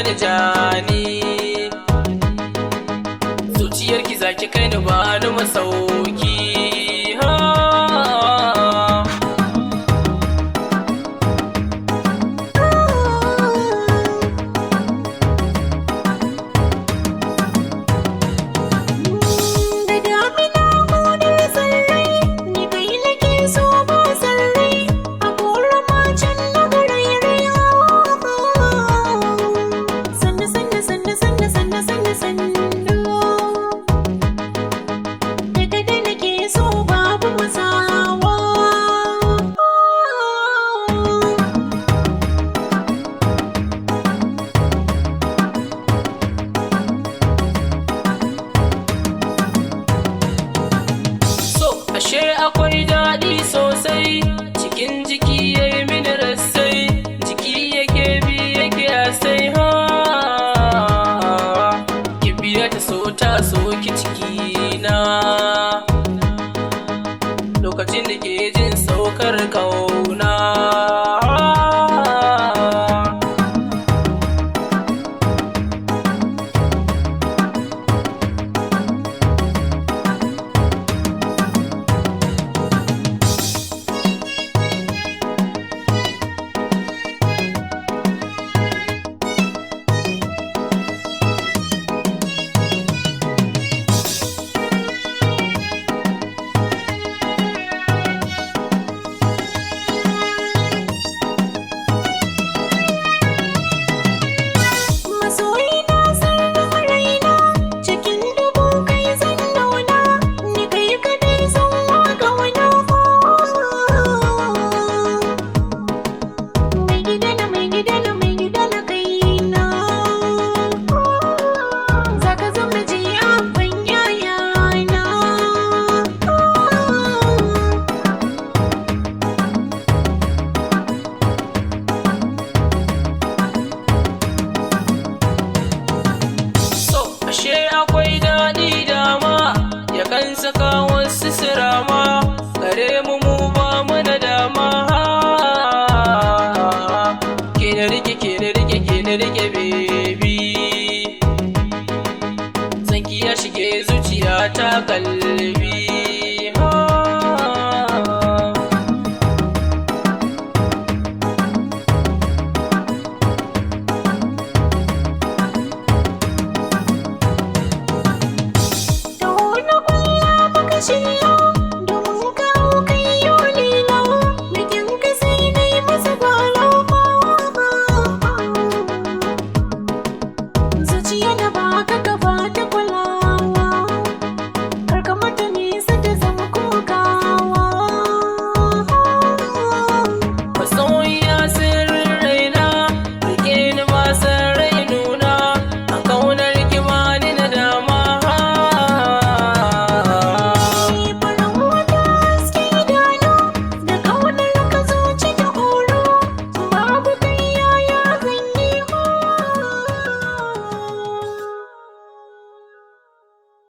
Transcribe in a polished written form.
ya jani. Zuciyarki zaki kai ni ba ni masauki. Ashe akwai daɗi sosai, cikin jiki ya yi mini rassai, jiki yake bi yake asai ha. Ki biya ta so ki ciki na, lokacin da ke jin saukar kauna. Ashe akwai daɗi dama, yakan saka wasu sirama, gare mu ba mu da dama. Ke na rike baby, sanki ya shige zuciya ta kalli.